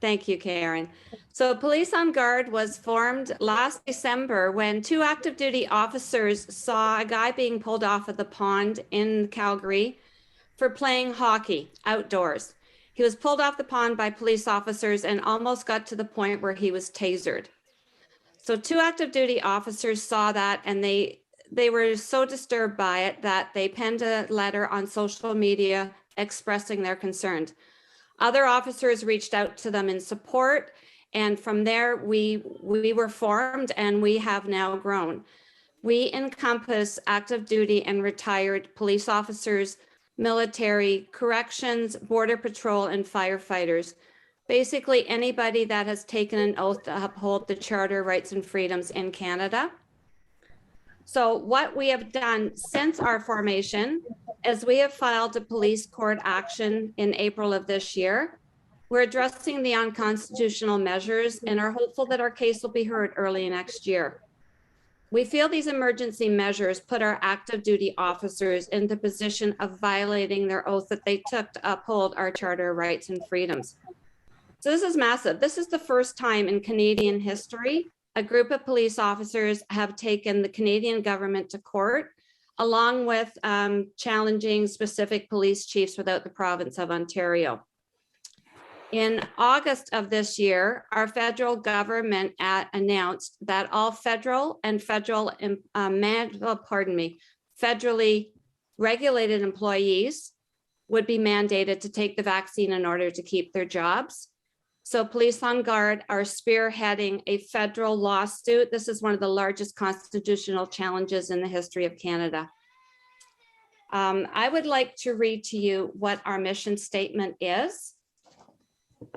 Thank you, Karen. So Police on Guard was formed last December when two active duty officers saw a guy being pulled off of the pond in Calgary for playing hockey outdoors. He was pulled off the pond by police officers and almost got to the point where he was tasered. So two active duty officers saw that, and they were so disturbed by it that they penned a letter on social media expressing their concerns. Other officers reached out to them in support, and from there we were formed, and we have now grown. We encompass active duty and retired police officers, military, corrections, border patrol, and firefighters. Basically anybody that has taken an oath to uphold the Charter rights and freedoms in Canada. So what we have done since our formation is we have filed a police court action in April of this year. We're addressing the unconstitutional measures and are hopeful that our case will be heard early next year. We feel these emergency measures put our active duty officers in the position of violating their oath that they took to uphold our Charter rights and freedoms. So this is massive. This is the first time in Canadian history a group of police officers have taken the Canadian government to court, along with challenging specific police chiefs without the province of Ontario. In August of this year, our federal government announced that all federally regulated employees would be mandated to take the vaccine in order to keep their jobs. So Police on Guard are spearheading a federal lawsuit. This is one of the largest constitutional challenges in the history of Canada. I would like to read to you what our mission statement is.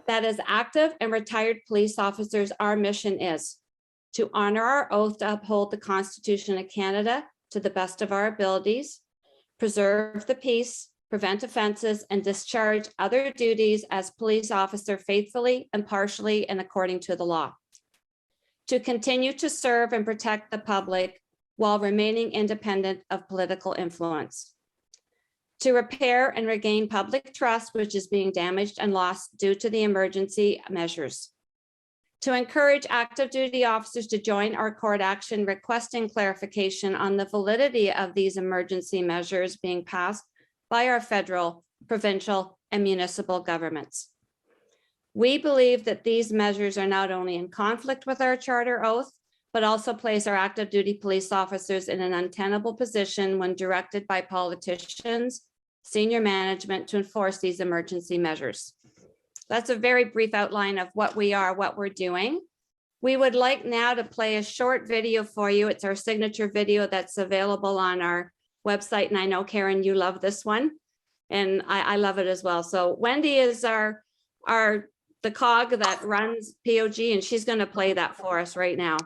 That as active and retired police officers, our mission is to honor our oath to uphold the Constitution of Canada to the best of our abilities, preserve the peace, prevent offenses, and discharge other duties as police officer faithfully, impartially, and according to the law. To continue to serve and protect the public while remaining independent of political influence. To repair and regain public trust, which is being damaged and lost due to the emergency measures. To encourage active duty officers to join our court action requesting clarification on the validity of these emergency measures being passed by our federal, provincial, and municipal governments. We believe that these measures are not only in conflict with our Charter oath, but also place our active duty police officers in an untenable position when directed by politicians, senior management to enforce these emergency measures. That's a very brief outline of what we are, what we're doing. We would like now to play a short video for you. It's our signature video that's available on our website. And I know, Karen, you love this one, and I love it as well. So Wendy is the cog that runs POG, and she's going to play that for us right now.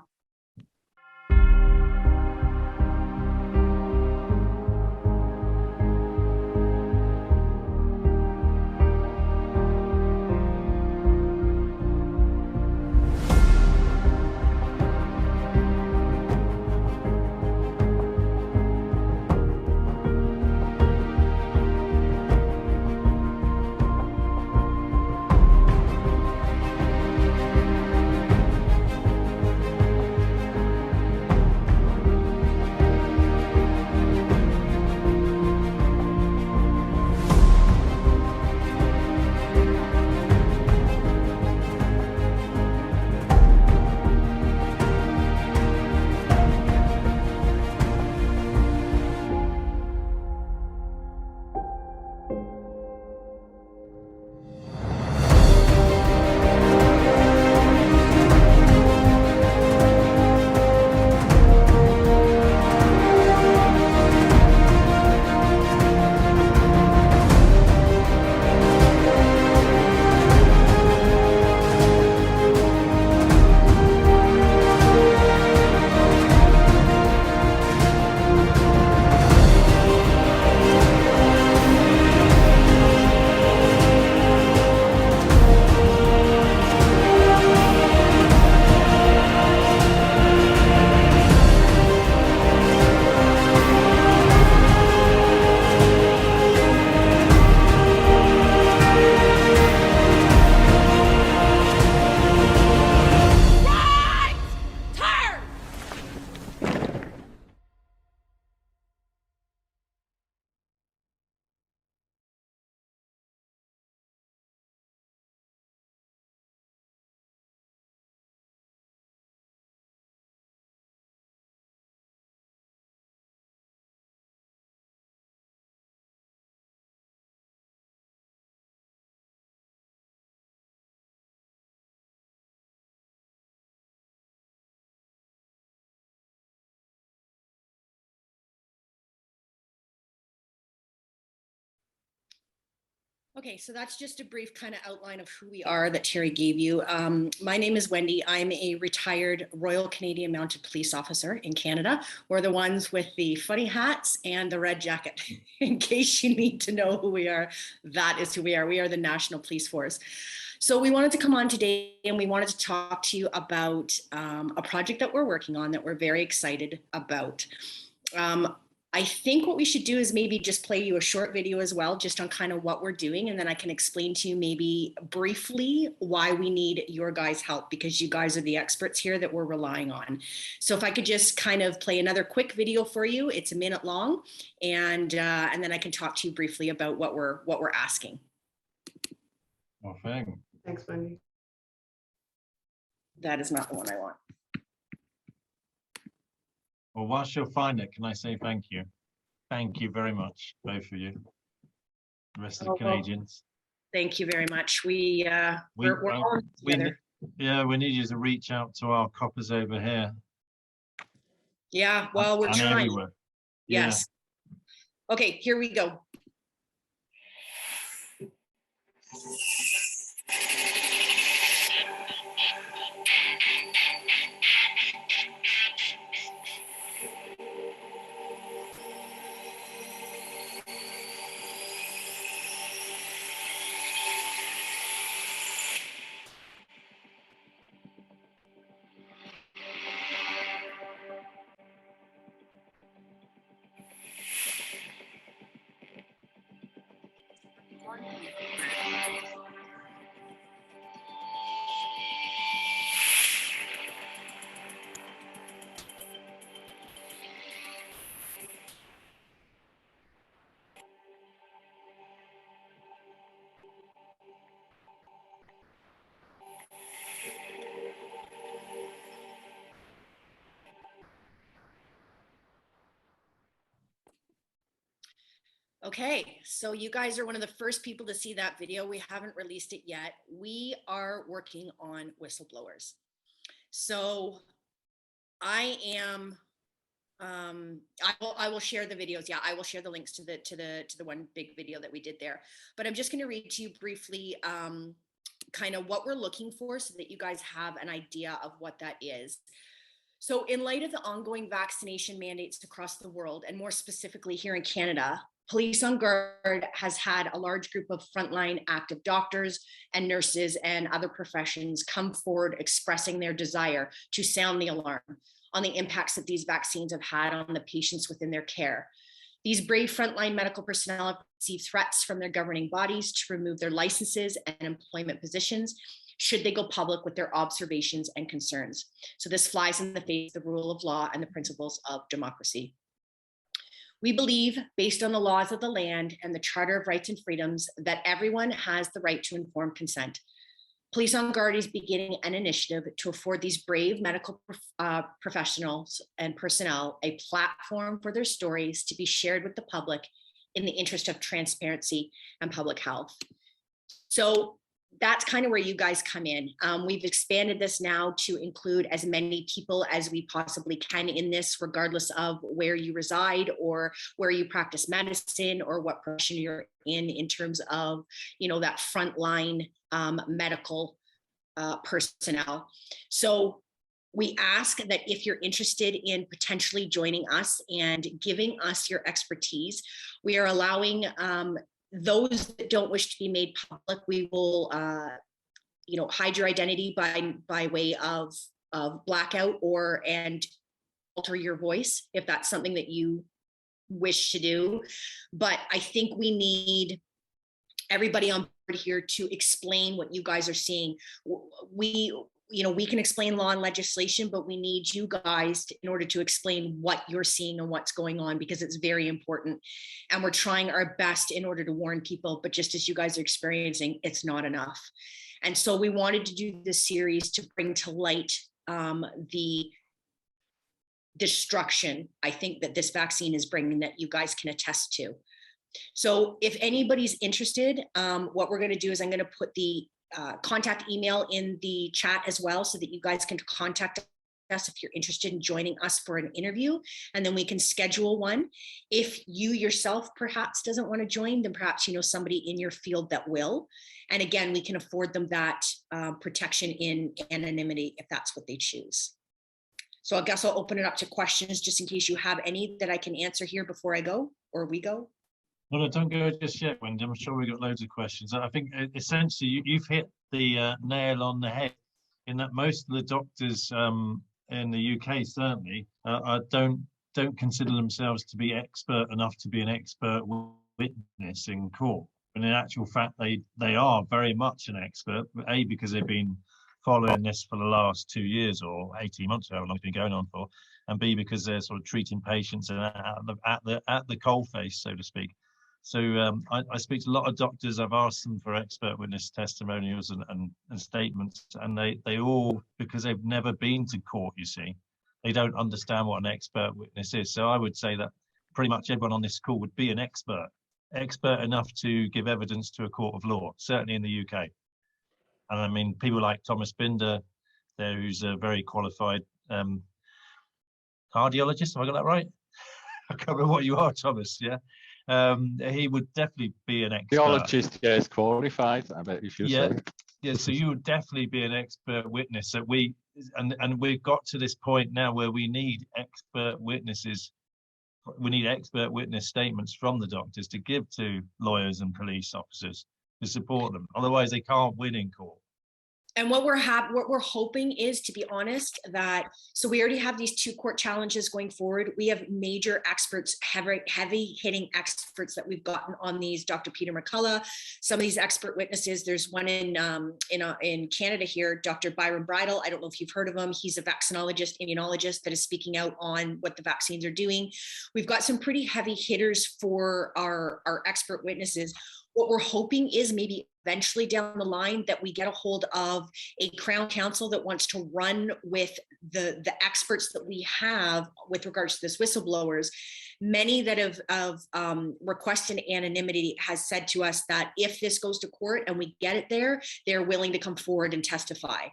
Okay, so that's just a brief kind of outline of who we are that Terry gave you. My name is Wendy. I'm a retired Royal Canadian Mounted Police Officer in Canada. We're the ones with the funny hats and the red jacket. In case you need to know who we are, that is who we are. We are the National Police Force. So we wanted to come on today and we wanted to talk to you about a project that we're working on that we're very excited about. I think what we should do is maybe just play you a short video as well, just on kind of what we're doing. And then I can explain to you maybe briefly why we need your guys' help, because you guys are the experts here that we're relying on. So if I could just kind of play another quick video for you, it's a minute long, and then I can talk to you briefly about what we're asking. Well, thanks, Wendy. That is not the one I want. Well, whilst you'll find it, can I say thank you? Thank you very much, both of you. The rest of the Canadians. Thank you very much. We're all together. We need you to reach out to our coppers over here. Yeah, well, we're trying. Everywhere. Yes. Yeah. Okay, here we go. Okay, so you guys are one of the first people to see that video. We haven't released it yet. We are working on whistleblowers. So I am, I will share the videos. Yeah, I will share the links to the one big video that we did there. But I'm just going to read to you briefly kind of what we're looking for so that you guys have an idea of what that is. So in light of the ongoing vaccination mandates across the world, and more specifically here in Canada, Police on Guard has had a large group of frontline active doctors and nurses and other professions come forward expressing their desire to sound the alarm on the impacts that these vaccines have had on the patients within their care. These brave frontline medical personnel have received threats from their governing bodies to remove their licenses and employment positions should they go public with their observations and concerns. So this flies in the face of the rule of law and the principles of democracy. We believe, based on the laws of the land and the Charter of Rights and Freedoms, that everyone has the right to informed consent. Police on Guard is beginning an initiative to afford these brave medical professionals and personnel a platform for their stories to be shared with the public in the interest of transparency and public health. So that's kind of where you guys come in. We've expanded this now to include as many people as we possibly can in this, regardless of where you reside or where you practice medicine or what profession you're in terms of, you know, that frontline medical personnel. So we ask that if you're interested in potentially joining us and giving us your expertise, we are allowing those that don't wish to be made public, we will, you know, hide your identity by way of blackout and alter your voice if that's something that you wish to do. But I think we need everybody on board here to explain what you guys are seeing. We can explain law and legislation, but we need you guys in order to explain what you're seeing and what's going on, because it's very important. And we're trying our best in order to warn people, but just as you guys are experiencing, it's not enough. And so we wanted to do this series to bring to light the destruction, I think, that this vaccine is bringing, that you guys can attest to. So if anybody's interested, what we're going to do is I'm going to put the contact email in the chat as well, so that you guys can contact us if you're interested in joining us for an interview, and then we can schedule one. If you yourself perhaps doesn't want to join, then perhaps you know somebody in your field that will. And again, we can afford them that protection in anonymity if that's what they choose. So I guess I'll open it up to questions just in case you have any that I can answer here before I go or we go. No, don't go just yet, Wendy. I'm sure we've got loads of questions. I think essentially you've hit the nail on the head in that most of the doctors in the UK certainly don't consider themselves to be expert enough to be an expert witness in court. And in actual fact, they are very much an expert, A, because they've been following this for the last 2 years or 18 months, however long it's been going on for, and B, because they're sort of treating patients and at the coalface, so to speak. So I speak to a lot of doctors. I've asked them for expert witness testimonials and statements, and they all, because they've never been to court, you see, they don't understand what an expert witness is. So I would say that pretty much everyone on this call would be an expert enough to give evidence to a court of law, certainly in the UK. And I mean, people like Thomas Binder, there, who's a very qualified cardiologist. Have I got that right? I can't remember what you are, Thomas. Yeah, he would definitely be an expert. Cardiologist, yes, qualified. I bet you should say. Yeah. So you would definitely be an expert witness. That and we've got to this point now where we need expert witnesses. We need expert witness statements from the doctors to give to lawyers and police officers to support them. Otherwise, they can't win in court. And what we're hoping is, to be honest, that, so we already have these 2 court challenges going forward. We have major experts, heavy hitting experts that we've gotten on these. Dr. Peter McCullough, some of these expert witnesses. There's one in Canada here, Dr. Byron Bridle. I don't know if you've heard of him. He's a vaccinologist, immunologist that is speaking out on what the vaccines are doing. We've got some pretty heavy hitters for our expert witnesses. What we're hoping is maybe eventually down the line that we get a hold of a Crown Counsel that wants to run with the experts that we have with regards to this whistleblowers. Many that have requested anonymity has said to us that if this goes to court and we get it there, they're willing to come forward and testify.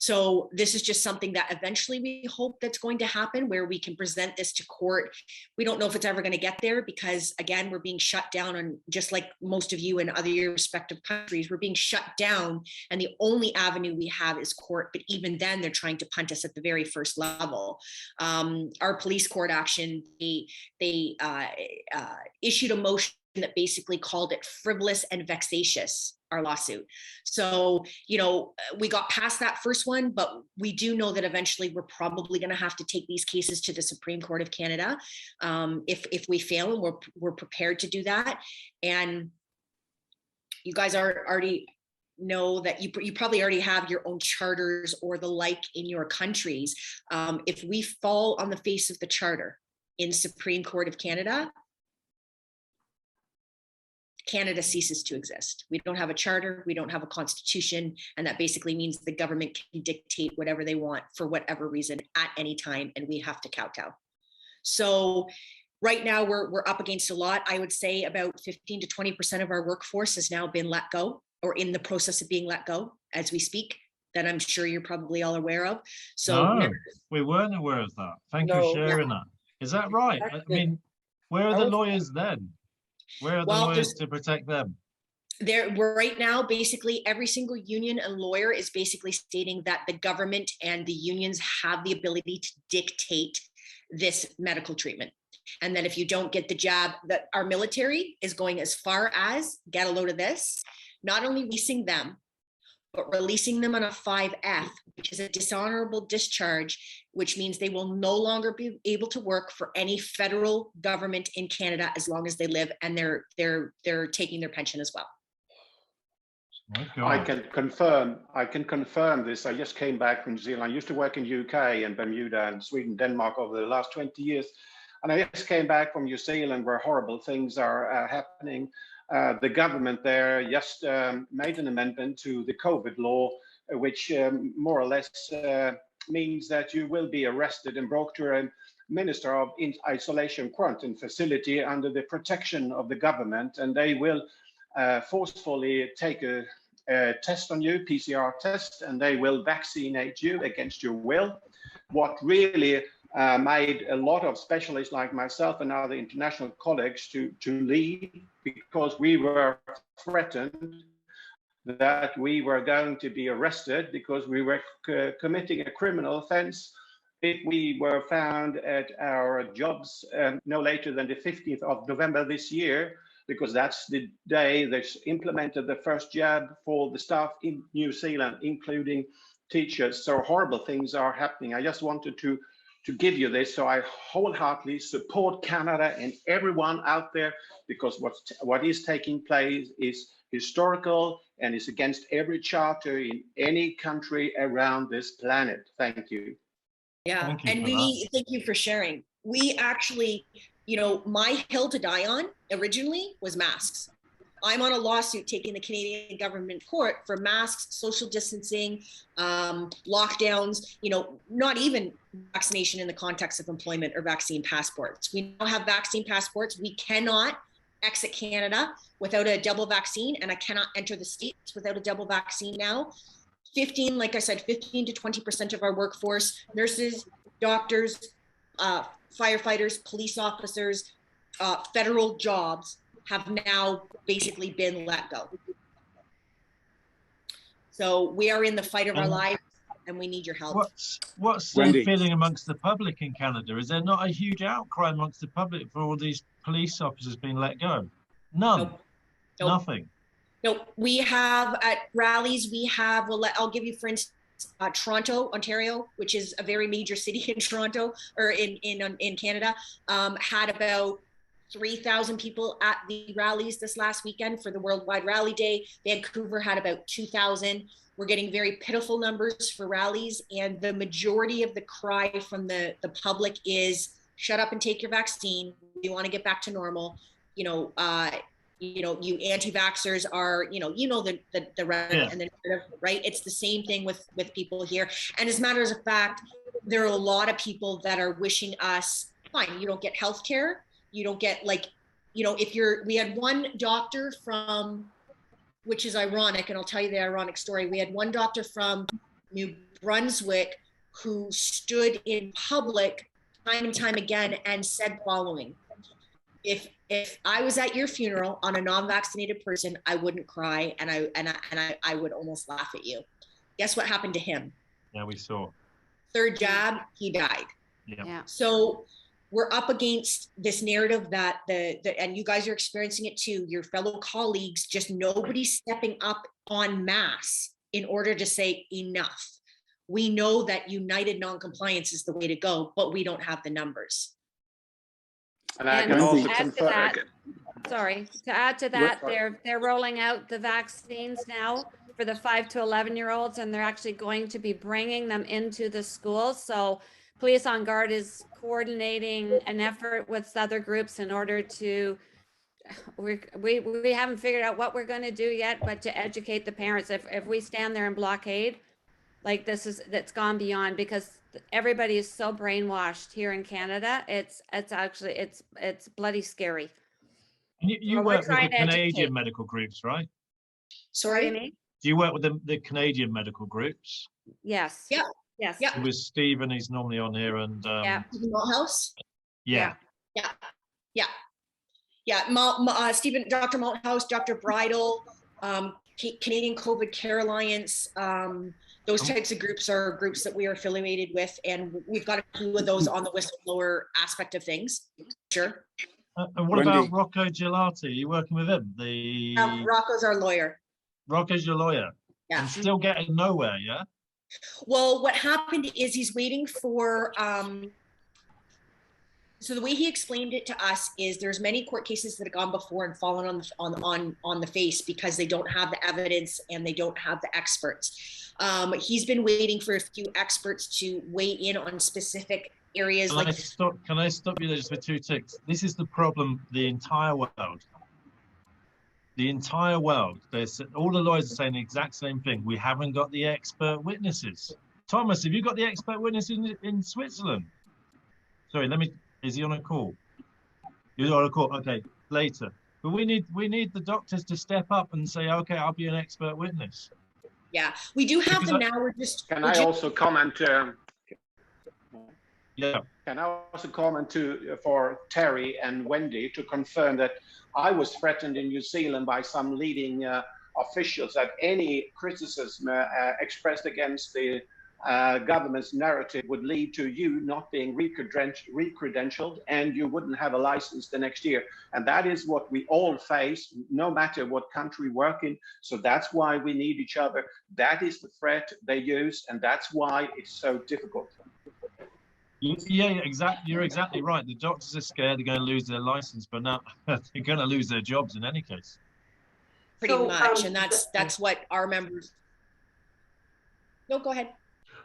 So this is just something that eventually we hope that's going to happen, where we can present this to court. We don't know if it's ever going to get there because, again, we're being shut down, and just like most of you in other respective countries, we're being shut down, and the only avenue we have is court. But even then, they're trying to punt us at the very first level. Our police court action, they issued a motion that basically called it frivolous and vexatious, our lawsuit. So, you know, we got past that first one, but we do know that eventually we're probably going to have to take these cases to the Supreme Court of Canada. If we fail, and we're prepared to do that. And you guys already know that you probably already have your own charters or the like in your countries. If we fall on the face of the charter in Supreme Court of Canada, Canada ceases to exist. We don't have a charter, we don't have a constitution, and that basically means the government can dictate whatever they want for whatever reason at any time, and we have to kowtow. So right now we're up against a lot. I would say about 15 to 20% of our workforce has now been let go, or in the process of being let go as we speak, that I'm sure you're probably all aware of. So no, we weren't aware of that. Thank you for sharing that. Is that right? I mean, where are the lawyers then? Where are the lawyers to protect them? There, right now, basically every single union and lawyer is basically stating that the government and the unions have the ability to dictate this medical treatment. And that if you don't get the jab, that our military is going as far as, get a load of this, not only releasing them, but releasing them on a 5F, which is a dishonorable discharge, which means they will no longer be able to work for any federal government in Canada as long as they live, and they're taking their pension as well. I can confirm this. I just came back from New Zealand. I used to work in UK and Bermuda and Sweden, Denmark over the last 20 years. And I just came back from New Zealand, where horrible things are happening. The government there just made an amendment to the COVID law, which more or less means that you will be arrested and brought to a minister of isolation quarantine facility under the protection of the government, and they will forcefully take a test on you, PCR test, and they will vaccinate you against your will. what really made a lot of specialists like myself and other international colleagues to leave, because we were threatened that we were going to be arrested because we were committing a criminal offense if we were found at our jobs no later than the 15th of November this year, because that's the day they implemented the first jab for the staff in New Zealand, including teachers. So horrible things are happening. I just wanted to give you this. So I wholeheartedly support Canada and everyone out there, because what is taking place is historical and is against every charter in any country around this planet. Thank you. Yeah, Thank you and thank you for sharing. We actually, you know, my hill to die on originally was masks. I'm on a lawsuit taking the Canadian government court for masks, social distancing, lockdowns, you know, not even vaccination in the context of employment or vaccine passports. We now have vaccine passports. We cannot exit Canada without a double vaccine, and I cannot enter the States without a double vaccine now. 15, like I said, 15 to 20% of our workforce, nurses, doctors, firefighters, police officers, federal jobs have now basically been let go. So we are in the fight of our lives, and we need your help. What's the feeling amongst the public in Canada? Is there not a huge outcry amongst the public for all these police officers being let go? None. Nope. Nothing. No, we have at rallies, we have, well, I'll give you, for instance, Toronto, Ontario, which is a very major city in Toronto, or in Canada, had about 3,000 people at the rallies this last weekend for the Worldwide Rally Day. Vancouver had about 2,000. We're getting very pitiful numbers for rallies, and the majority of the cry from the public is, shut up and take your vaccine. We want to get back to normal. You anti-vaxxers are, the right, yeah. and the narrative, right? It's the same thing with people here. And as matters of fact, there are a lot of people that are wishing us, fine, you don't get healthcare, you don't get we had one doctor from, which is ironic, and I'll tell you the ironic story. We had one doctor from New Brunswick who stood in public time and time again and said the following: if I was at your funeral on a non-vaccinated person, I wouldn't cry, and I would almost laugh at you. Guess what happened to him? Yeah, we saw. Third jab, he died. Yeah. So we're up against this narrative that and you guys are experiencing it too, your fellow colleagues, just nobody's stepping up en masse in order to say enough. We know that united non-compliance is the way to go, but we don't have the numbers. And I can also confirm. To add to that, they're rolling out the vaccines now for the 5 to 11-year-olds, and they're actually going to be bringing them into the schools. So Police on Guard is coordinating an effort with other groups in order to, we haven't figured out what we're going to do yet, but to educate the parents. If we stand there in blockade, like that's gone beyond, because everybody is so brainwashed here in Canada. It's bloody scary. You work with the Canadian medical groups, right? Sorry? Do you work with the Canadian medical groups? Yes. Yeah. Yes. Yeah. With Stephen, he's normally on here, and Malthouse. Yeah. Stephen, Dr. Malthouse, Dr. Bridle, Canadian COVID Care Alliance. Those types of groups are groups that we are affiliated with, and we've got a few of those on the whistleblower aspect of things. Sure. And what about Rocco Gelati? Are you working with him? Rocco's our lawyer. Rocco's your lawyer. Yeah. And still getting nowhere, yeah? Well, what happened is he's waiting for, so the way he explained it to us is there's many court cases that have gone before and fallen on the face because they don't have the evidence and they don't have the experts. He's been waiting for a few experts to weigh in on specific areas. Can I stop you there just for 2 ticks? This is the problem, the entire world. The entire world, all the lawyers are saying the exact same thing. We haven't got the expert witnesses. Thomas, have you got the expert witness in Switzerland? Sorry, is he on a call? You're on a call, okay, later. But we need the doctors to step up and say, okay, I'll be an expert witness. Yeah, we do have them now. Can I also comment? Yeah. Can I also comment for Terry and Wendy to confirm that I was threatened in New Zealand by some leading officials that any criticism expressed against the government's narrative would lead to you not being recredentialed and you wouldn't have a license the next year. And that is what we all face, no matter what country we work in. So that's why we need each other. That is the threat they use, and that's why it's so difficult. Yeah, exactly. You're exactly right. The doctors are scared they're going to lose their license, but now they're going to lose their jobs in any case. Pretty much, and that's what our members. No, go ahead.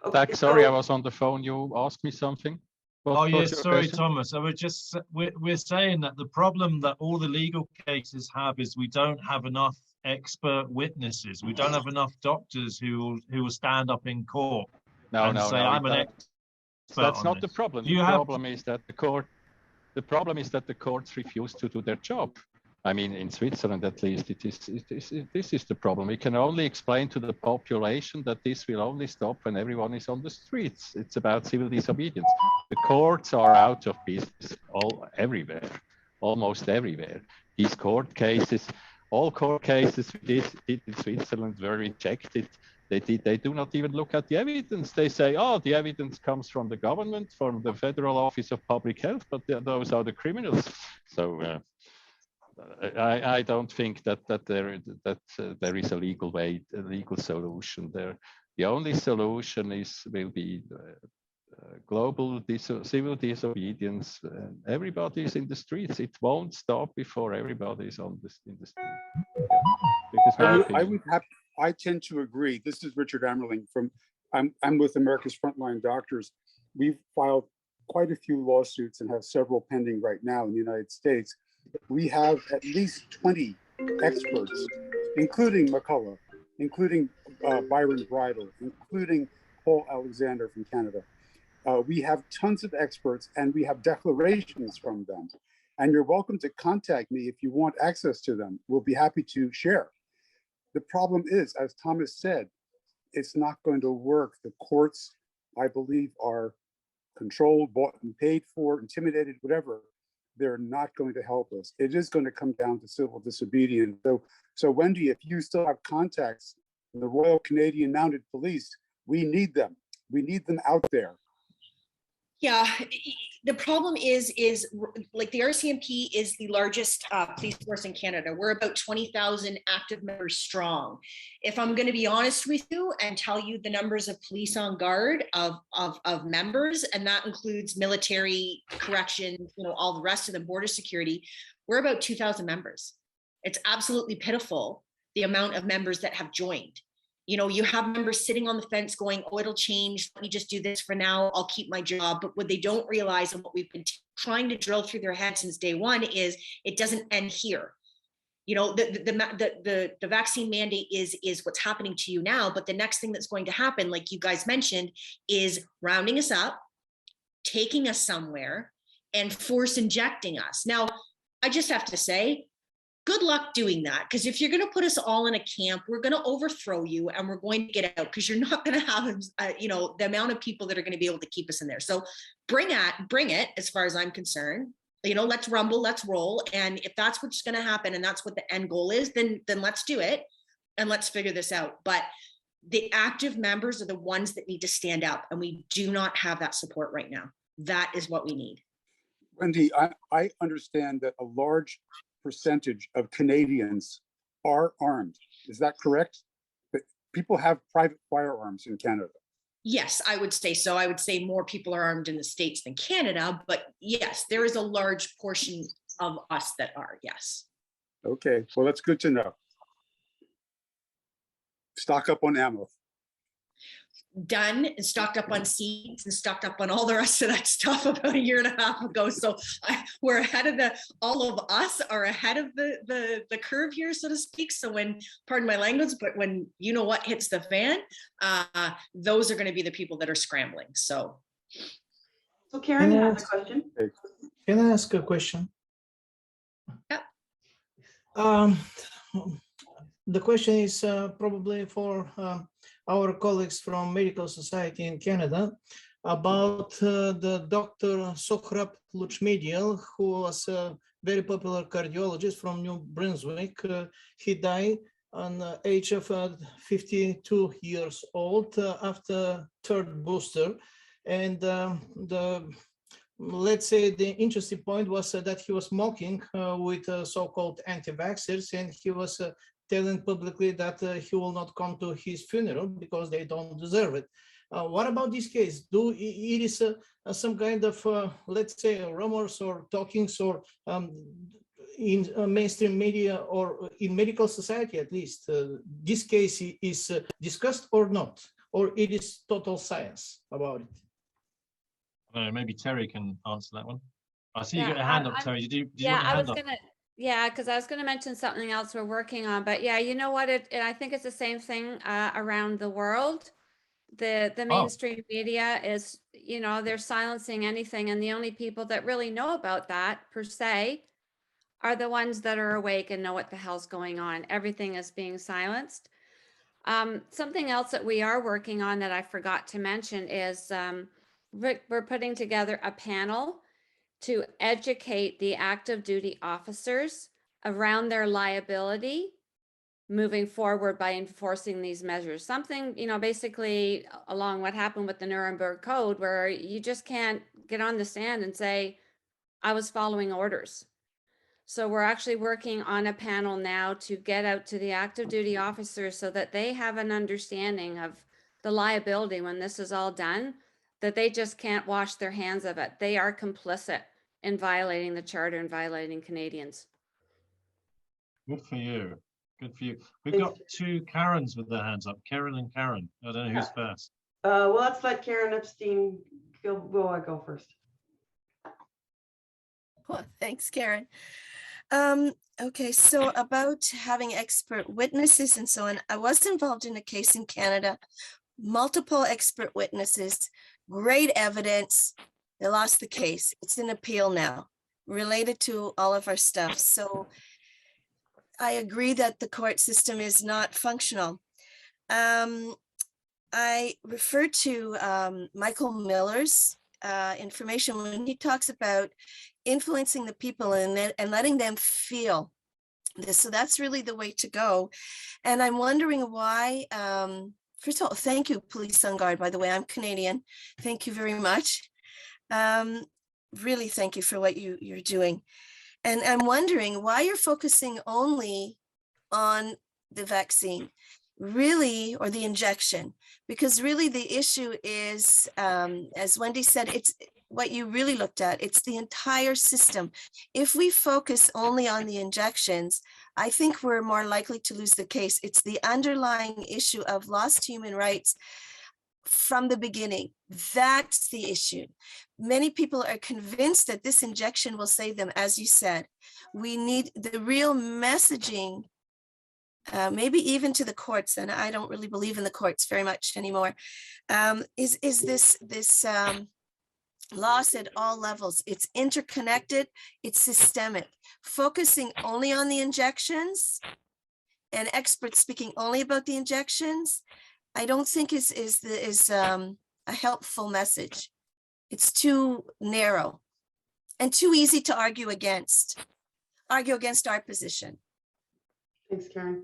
Okay, sorry, I was on the phone. You asked me something. Oh yes, sorry, Thomas. I was just we're saying that the problem that all the legal cases have is we don't have enough expert witnesses. We don't have enough doctors who will stand up in court and say I'm an expert. That's not the problem. The problem is that the courts refuse to do their job. I mean, in Switzerland, at least, this is the problem. We can only explain to the population that this will only stop when everyone is on the streets. It's about civil disobedience. The courts are out of business everywhere, almost everywhere. These court cases, all court cases we did in Switzerland were rejected. They do not even look at the evidence. They say, oh, the evidence comes from the government, from the Federal Office of Public Health, but those are the criminals. So I don't think that there is a legal solution there. The only solution will be global civil disobedience. Everybody is in the streets. It won't stop before everybody is in the street. Yeah. I tend to agree. This is Richard Ammerling I'm with America's Frontline Doctors. We've filed quite a few lawsuits and have several pending right now in the United States. We have at least 20 experts, including McCullough, including Byron Bridle, including Paul Alexander from Canada. We have tons of experts and we have declarations from them. And you're welcome to contact me if you want access to them. We'll be happy to share. The problem is, as Thomas said, it's not going to work. The courts, I believe, are controlled, bought and paid for, intimidated, whatever. They're not going to help us. It is going to come down to civil disobedience. So Wendy, if you still have contacts in the Royal Canadian Mounted Police, we need them. We need them out there. Yeah, the problem is like the RCMP is the largest police force in Canada. We're about 20,000 active members strong. If I'm going to be honest with you and tell you the numbers of police on guard of members, and that includes military, corrections, all the rest of the border security, we're about 2,000 members. It's absolutely pitiful the amount of members that have joined. You have members sitting on the fence going, oh, it'll change. Let me just do this for now. I'll keep my job. But what they don't realize, and what we've been trying to drill through their head since day one, is it doesn't end here. The vaccine mandate is what's happening to you now. But the next thing that's going to happen, like you guys mentioned, is rounding us up, taking us somewhere, and force injecting us. Now, I just have to say, good luck doing that, because if you're going to put us all in a camp, we're going to overthrow you and we're going to get out, because you're not going to have, the amount of people that are going to be able to keep us in there. So bring it, as far as I'm concerned. Let's rumble, let's roll. And if that's what's going to happen and that's what the end goal is, then let's do it and let's figure this out. But the active members are the ones that need to stand up, and we do not have that support right now. That is what we need. Wendy, I understand that a large percentage of Canadians are armed. Is that correct? But people have private firearms in Canada. Yes, I would say so. I would say more people are armed in the States than Canada, but yes, there is a large portion of us that are, yes. Okay, well, that's good to know. Stock up on ammo. Done and stocked up on seeds and stocked up on all the rest of that stuff about 1.5 years ago. So we're ahead of all of us are ahead of the curve here, so to speak. So when, pardon my language, but when what hits the fan, those are going to be the people that are scrambling. So Karen has a question. Can I ask a question? Yeah. The question is probably for our colleagues from Medical Society in Canada. about the Dr. Sohrab Luchmedial, who was a very popular cardiologist from New Brunswick. He died on the age of 52 years old after third booster. And let's say the interesting point was that he was mocking with so-called anti-vaxxers, and he was telling publicly that he will not come to his funeral because they don't deserve it. What about this case? It is some kind of, let's say, rumors or talkings, or in mainstream media or in medical society at least, this case is discussed or not, or it is total science about it? Maybe Terry can answer that one. I see Yeah, you got a hand up, Terry. Did you Yeah, want your I hand was up? gonna, yeah, because I was gonna mention something else we're working on, but yeah, you know what, I think it's the same thing around the world. The mainstream media is, you know, they're silencing anything, and the only people that really know about that per se are the ones that are awake and know what the hell's going on. Everything is being silenced. Something else that we are working on that I forgot to mention is we're putting together a panel to educate the active duty officers around their liability moving forward by enforcing these measures. Something, you know, basically along what happened with the Nuremberg Code, where you just can't get on the stand and say, I was following orders. So we're actually working on a panel now to get out to the active duty officers so that they have an understanding of the liability when this is all done, that they just can't wash their hands of it. They are complicit in violating the charter and violating Canadians. Good for you. Good for you. We've got two Karens with their hands up. Karen and Karen. I don't know who's first. Well, let's let Karen Epstein go first. Well, thanks, Karen. Okay, so about having expert witnesses and so on, I was involved in a case in Canada, multiple expert witnesses, great evidence. They lost the case. It's in appeal now, related to all of our stuff. So I agree that the court system is not functional. I refer to Michael Miller's information when he talks about influencing the people and letting them feel this. So that's really the way to go. And I'm wondering why, first of all, thank you, Police on Guard, by the way, I'm Canadian. Thank you very much. Really, thank you for what you're doing. And I'm wondering why you're focusing only on the vaccine, really, or the injection, because really the issue is, as Wendy said, it's what you really looked at. It's the entire system. If we focus only on the injections, I think we're more likely to lose the case. It's the underlying issue of lost human rights from the beginning. That's the issue. Many people are convinced that this injection will save them, as you said. We need the real messaging, maybe even to the courts, and I don't really believe in the courts very much anymore, is this loss at all levels. It's interconnected, it's systemic. Focusing only on the injections and experts speaking only about the injections, I don't think is a helpful message. It's too narrow and too easy to argue against our position. Thanks, Karen.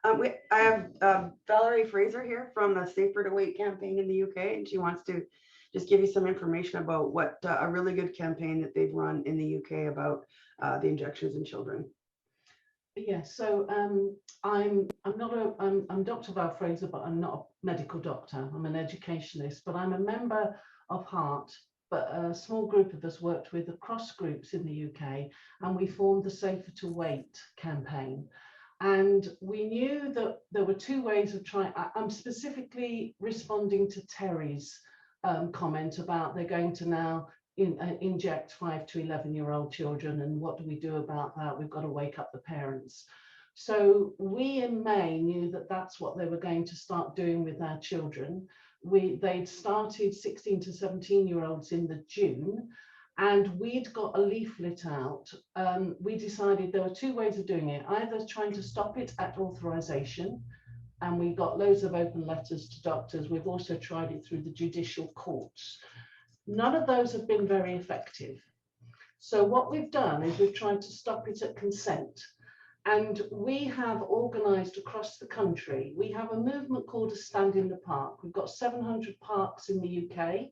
I have Valerie Fraser here from the Safer to Wait campaign in the UK, and she wants to just give you some information about what a really good campaign that they've run in the UK about the injections in children. Yeah, so I'm Dr. Val Fraser, but I'm not a medical doctor. I'm an educationist, but I'm a member of HEART. But a small group of us worked with across groups in the UK, and we formed the Safer to Wait campaign. And we knew that there were two ways of trying. I'm specifically responding to Terry's comment about they're going to now inject 5 to 11-year-old children, and what do we do about that? We've got to wake up the parents. So we in May knew that that's what they were going to start doing with our children. They'd started 16 to 17-year-olds in the June, and we'd got a leaflet out. We decided there were two ways of doing it, either trying to stop it at authorization and we got loads of open letters to doctors. We've also tried it through the judicial courts. None of those have been very effective. So what we've done is we've tried to stop it at consent. And we have organised across the country, we have a movement called a Stand in the Park. We've got 700 parks in the UK.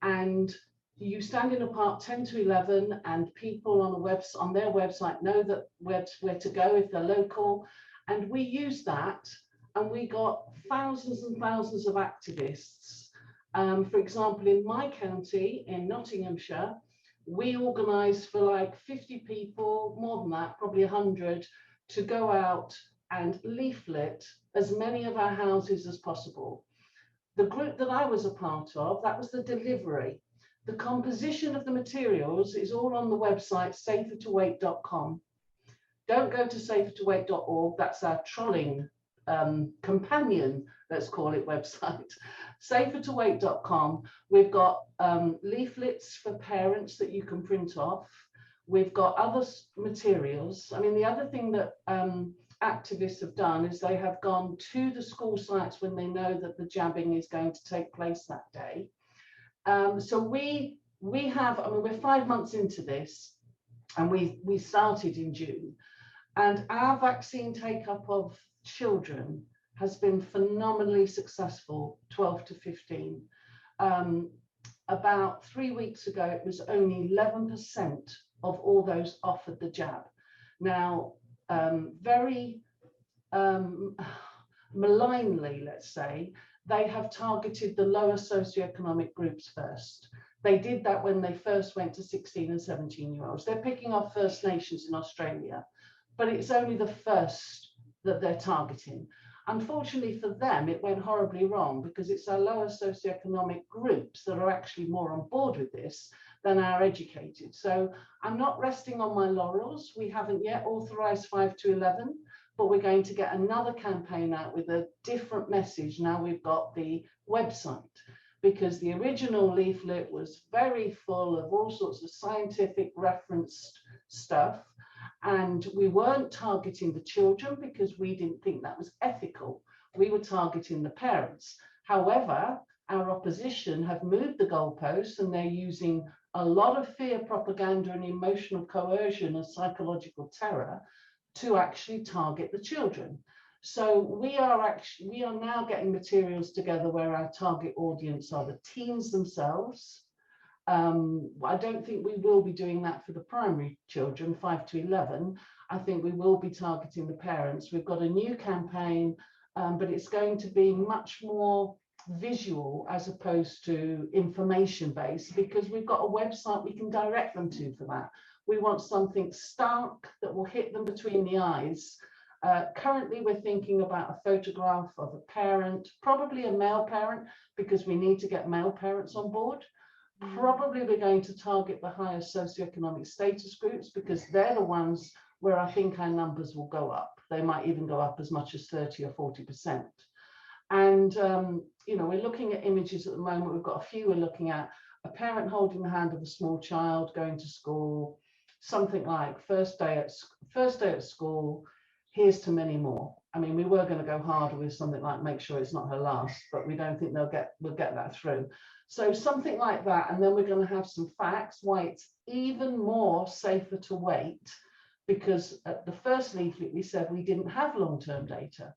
And you stand in a park 10 to 11, and people on their website know that where to go if they're local. And we use that, and we got thousands and thousands of activists. For example, in my county, in Nottinghamshire, we organised for like 50 people, more than that, probably 100, to go out and leaflet as many of our houses as possible. The group that I was a part of, that was the delivery. The composition of the materials is all on the website safertowait.com. Don't go to safertowait.org, that's our trolling companion, let's call it, website. Safertowait.com. We've got leaflets for parents that you can print off. We've got other materials. I mean, the other thing that activists have done is they have gone to the school sites when they know that the jabbing is going to take place that day. So we have, I mean, we're 5 months into this, and we started in June, and our vaccine take-up of children has been phenomenally successful, 12 to 15. About 3 weeks ago, it was only 11% of all those offered the jab. Now, very malignly, let's say, they have targeted the lower socioeconomic groups first. They did that when they first went to 16 and 17-year-olds. They're picking off First Nations in Australia, but it's only the first that they're targeting. Unfortunately for them, it went horribly wrong, because it's our lower socioeconomic groups that are actually more on board with this than our educated. So I'm not resting on my laurels. We haven't yet authorised 5 to 11, but we're going to get another campaign out with a different message. Now we've got the website, because the original leaflet was very full of all sorts of scientific referenced stuff. And we weren't targeting the children because we didn't think that was ethical. We were targeting the parents. However, our opposition have moved the goalposts, and they're using a lot of fear propaganda and emotional coercion and psychological terror to actually target the children. So we are now getting materials together where our target audience are the teens themselves. I don't think we will be doing that for the primary children, 5 to 11. I think we will be targeting the parents. We've got a new campaign, but it's going to be much more visual as opposed to information based, because we've got a website we can direct them to for that. We want something stark that will hit them between the eyes. Currently, we're thinking about a photograph of a parent, probably a male parent, because we need to get male parents on board. Probably we're going to target the higher socioeconomic status groups, because they're the ones where I think our numbers will go up. They might even go up as much as 30 or 40%. And, you know, we're looking at images at the moment. We've got a few we're looking at. A parent holding the hand of a small child going to school, something like first day at school, here's to many more. I mean, we were going to go harder with something like make sure it's not her last, but we don't think we'll get that through. So something like that, and then we're going to have some facts why it's even more safer to wait, because at the first leaflet we said we didn't have long-term data,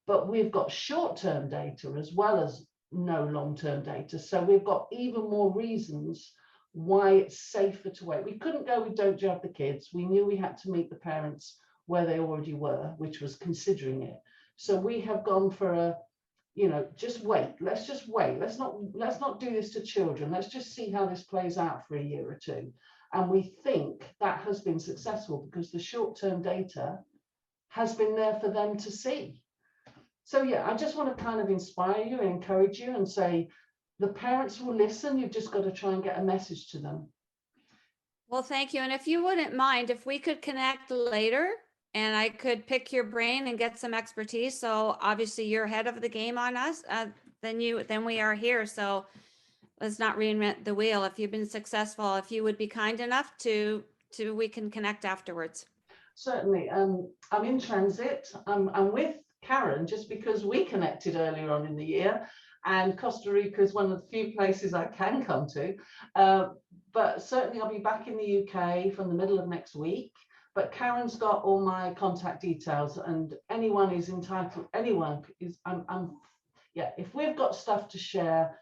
but we've got short-term data as well as no long-term data. So we've got even more reasons why it's safer to wait. We couldn't go with don't jab the kids. We knew we had to meet the parents where they already were, which was considering it. So we have gone for a, you know, just wait. Let's just wait. Let's not do this to children. Let's just see how this plays out for a year or two. And we think that has been successful because the short-term data has been there for them to see. So yeah, I just want to kind of inspire you and encourage you and say the parents will listen. You've just got to try and get a message to them. Well, thank you. And if you wouldn't mind, if we could connect later and I could pick your brain and get some expertise. So obviously you're ahead of the game on us, then we are here. So let's not reinvent the wheel. If you've been successful, if you would be kind enough to we can connect afterwards. Certainly. I'm in transit. I'm with Karen just because we connected earlier on in the year, and Costa Rica is one of the few places I can come to. But certainly I'll be back in the UK from the middle of next week. But Karen's got all my contact details, and anyone is entitled, yeah, if we've got stuff to share,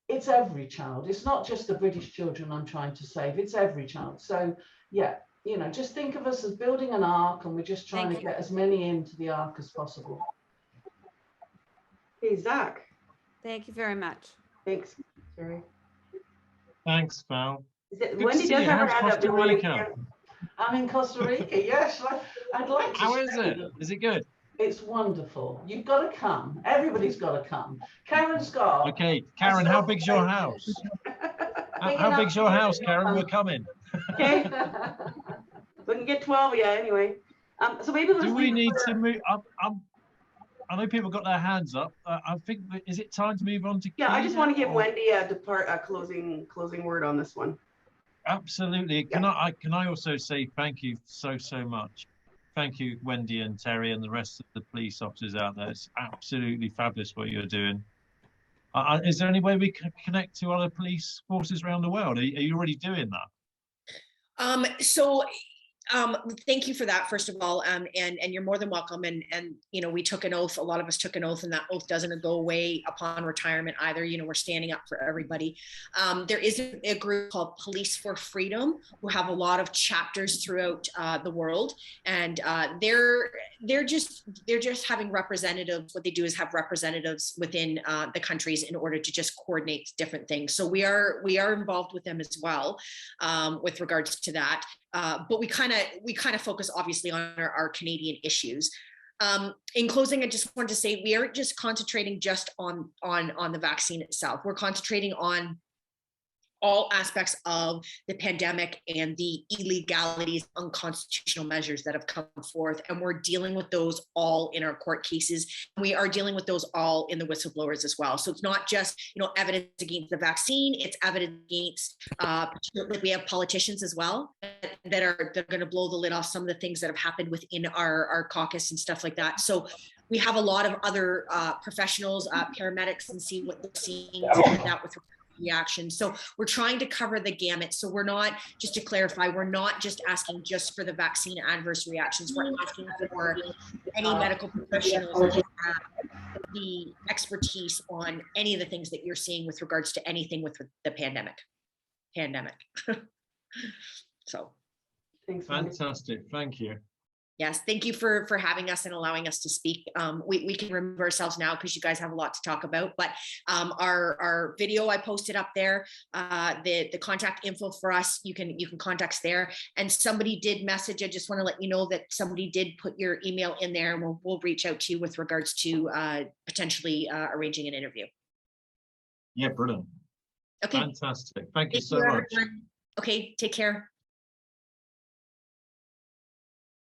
it's every child. It's not just the British children I'm trying to save, it's every child. So yeah, you know, just think of us as building an ark, and we're just trying to get as many into the ark as possible. Hey, Zach. Thank you very much. Thanks, Terry. Thanks, Val. Wendy does have her hand up. Costa Rica? I'm in Costa Rica, yes. I'd like to. How is it? Is it good? It's wonderful. You've got to come. Everybody's got to come. Karen's got. Okay, Karen, how big's your house? How big's your house, Karen? We're coming. Okay. We can get 12 of you anyway. So maybe let's. Do we need to move? I know people got their hands up. I think, is it time to move on to? Yeah, I just want to give Wendy a closing word on this one. Absolutely. Can I also say thank you so much. Thank you, Wendy and Terry and the rest of the police officers out there. It's absolutely fabulous what you're doing. Is there any way we can connect to other police forces around the world? Are you already doing that? Thank you for that, first of all, and you're more than welcome. And you know, we took an oath. A lot of us took an oath, and that oath doesn't go away upon retirement either. You know, we're standing up for everybody. There is a group called Police for Freedom who have a lot of chapters throughout the world, and they're just having representatives. What they do is have representatives within the countries in order to just coordinate different things. So we are involved with them as well with regards to that. But we kind of focus obviously on our Canadian issues. In closing, I just wanted to say we aren't just concentrating just on the vaccine itself. We're concentrating on all aspects of the pandemic and the illegalities, unconstitutional measures that have come forth. And we're dealing with those all in our court cases. We are dealing with those all in the whistleblowers as well. So it's not just, you know, evidence against the vaccine, it's evidence against, we have politicians as well that are going to blow the lid off some of the things that have happened within our caucus and stuff like that. So we have a lot of other professionals, paramedics, and see what they're seeing that with reactions. So we're trying to cover the gamut. So we're not, just to clarify, we're not just asking just for the vaccine adverse reactions. We're asking for any medical professionals that have the expertise on any of the things that you're seeing with regards to anything with the pandemic. So. Thanks. Fantastic. Thank you. Yes, thank you for having us and allowing us to speak. We can remove ourselves now because you guys have a lot to talk about, but our video I posted up there, the contact info for us, you can contact us there. And somebody did message, I just want to let you know that somebody did put your email in there, and we'll reach out to you with regards to potentially arranging an interview. Yeah, brilliant. Okay. Fantastic. Thank you so much. Everyone. Okay, take care.